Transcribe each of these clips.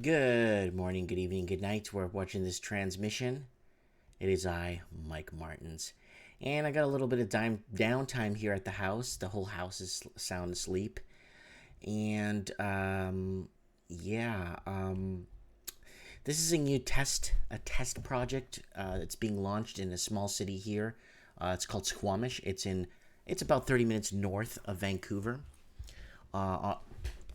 Good morning, good evening, good night. We're watching this transmission. It is I, Mike Martins. And I got a little bit of downtime here at the house. The whole house is sound asleep. And, yeah, this is a test project. It's being launched in a small city here. It's called Squamish. It's about 30 minutes north of Vancouver. Uh,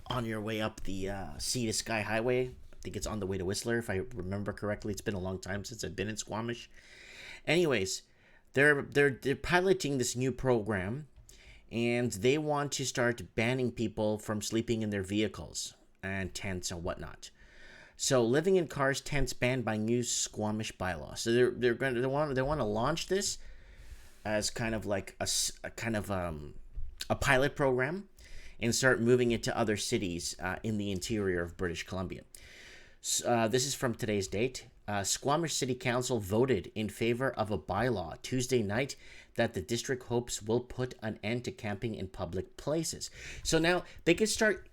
on your way up the Sea to Sky Highway. I think it's on the way to Whistler, if I remember correctly. It's been a long time since I've been in Squamish. Anyways, they're piloting this new program, and they want to start banning people from sleeping in their vehicles and tents and whatnot. So living in cars, tents banned by new Squamish bylaw. So they want to launch this as kind of like a pilot program and start moving it to other cities in the interior of British Columbia. This is from today's date. Squamish City Council voted in favor of a bylaw Tuesday night that the district hopes will put an end to camping in public places. So now they can start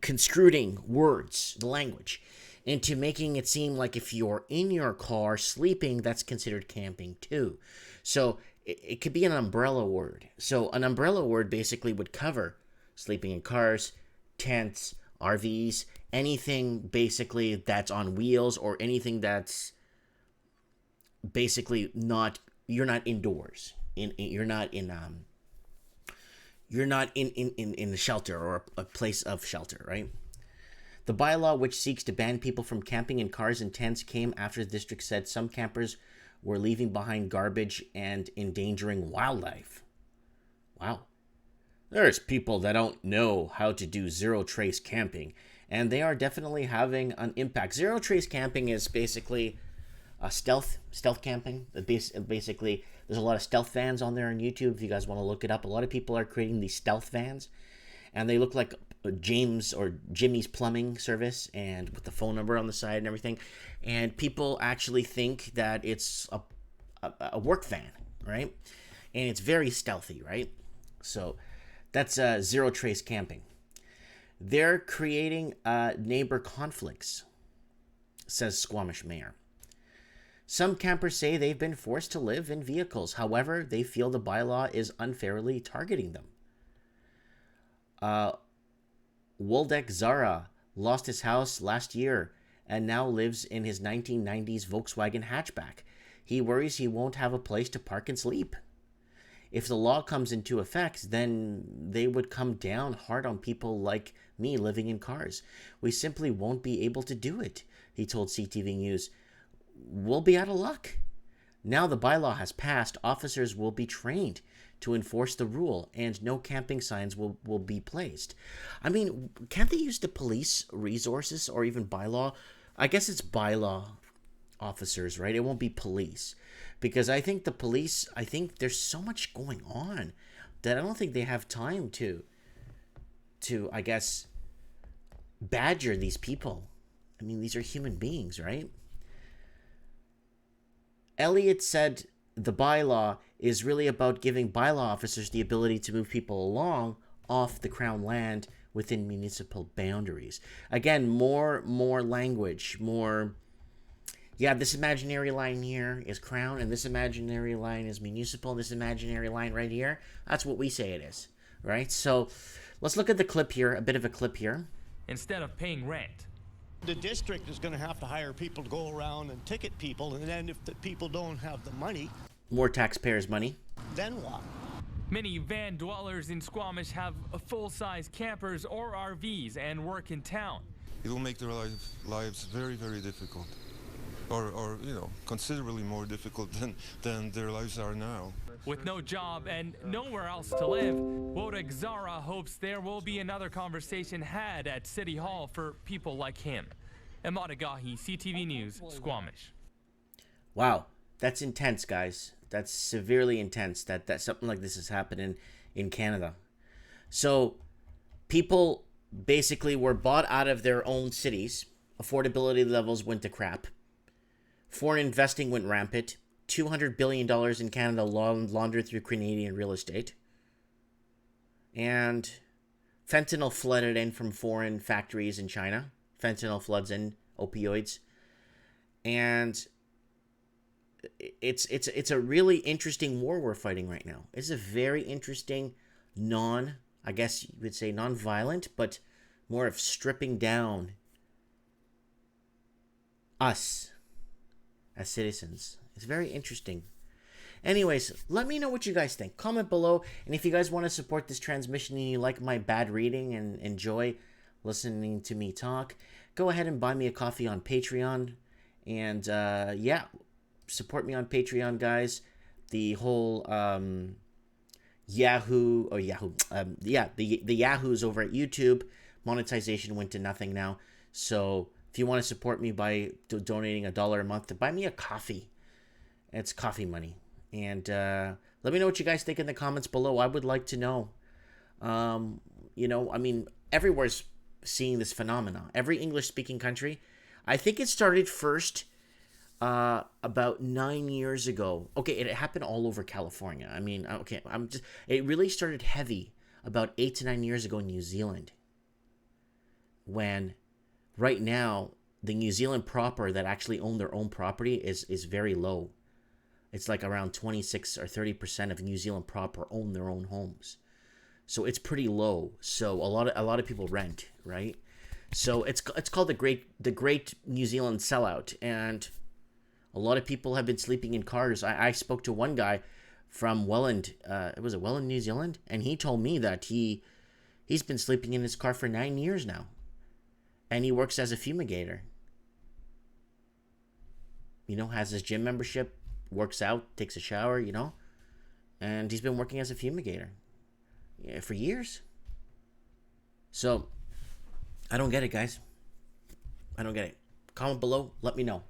construing words, the language, into making it seem like if you're in your car sleeping, that's considered camping too. So it could be an umbrella word. So an umbrella word basically would cover sleeping in cars, tents, RVs, anything basically that's on wheels or anything that's basically not you're not indoors. You're not in a shelter or a place of shelter, right? The bylaw, which seeks to ban people from camping in cars and tents, came after the district said some campers were leaving behind garbage and endangering wildlife. Wow. There's people that don't know how to do zero trace camping, and they are definitely having an impact. Zero trace camping is basically a stealth camping. Basically, there's a lot of stealth vans on there on YouTube if you guys want to look it up. A lot of people are creating these stealth vans, and they look like James or Jimmy's plumbing service, and with the phone number on the side and everything. And people actually think that it's a work van, right? And it's very stealthy, right? So that's zero trace camping. They're creating neighbor conflicts, says Squamish Mayor. Some campers say they've been forced to live in vehicles. However, they feel the bylaw is unfairly targeting them. Woldek Zara lost his house last year and now lives in his 1990s Volkswagen hatchback. He worries he won't have a place to park and sleep. If the law comes into effect, then they would come down hard on people like me living in cars. We simply won't be able to do it, he told CTV News. We'll be out of luck. Now the bylaw has passed, officers will be trained to enforce the rule, and no camping signs will be placed. I mean, can't they use the police resources or even bylaw? I guess it's bylaw officers, right? It won't be police. Because I think there's so much going on that I don't think they have time to I guess, badger these people. I mean, these are human beings, right? Elliott said the bylaw is really about giving bylaw officers the ability to move people along off the crown land within municipal boundaries. Again, more language, more. Yeah, this imaginary line here is crown, and this imaginary line is municipal. This imaginary line right here, that's what we say it is, right? So let's look at the clip here, a bit of a clip here. Instead of paying rent, the district is going to have to hire people to go around and ticket people, and then if the people don't have the money, more taxpayers' money. then what? many van dwellers in Squamish have full-size campers or RVs and work in town. It will make their lives very, very difficult, or considerably more difficult than their lives are now. With no job and nowhere else to live, Wodek Zara hopes there will be another conversation had at City Hall for people like him. Emadagahi, CTV News, Squamish. Wow, that's intense, guys. That's severely intense that something like this is happening in Canada. So people basically were bought out of their own cities. Affordability levels went to crap. Foreign investing went rampant. $200 billion in Canada laundered through Canadian real estate. And fentanyl flooded in from foreign factories in China. fentanyl floods in, opioids. And it's a really interesting war we're fighting right now. It's a very interesting I guess you would say non-violent, but more of stripping down us as citizens. It's very interesting. Anyways, let me know what you guys think. Comment below. And if you guys want to support this transmission and you like my bad reading and enjoy listening to me talk, go ahead and buy me a coffee on Patreon. And yeah, support me on Patreon, guys. The whole the Yahoos over at YouTube, monetization went to nothing now. So if you want to support me by donating $1 a month to buy me a coffee, it's coffee money. And let me know what you guys think in the comments below. I would like to know. You know, I mean, everywhere's seeing this phenomena. Every English-speaking country. I think it started first about 9 years ago. Okay, it happened all over California. I mean, okay, it really started heavy about 8 to 9 years ago in New Zealand. When right now, the New Zealand proper that actually own their own property is very low. It's like around 26 or 30% of New Zealand proper own their own homes. So it's pretty low. So a lot of people rent, right? So it's called the Great New Zealand Sellout, and a lot of people have been sleeping in cars. I spoke to one guy from Welland, was it Welland, New Zealand? And he told me that he's been sleeping in his car for 9 years now. And he works as a fumigator. You know, has his gym membership, works out, takes a shower, you know. And he's been working as a fumigator for years. So, I don't get it, guys. I don't get it. Comment below, let me know.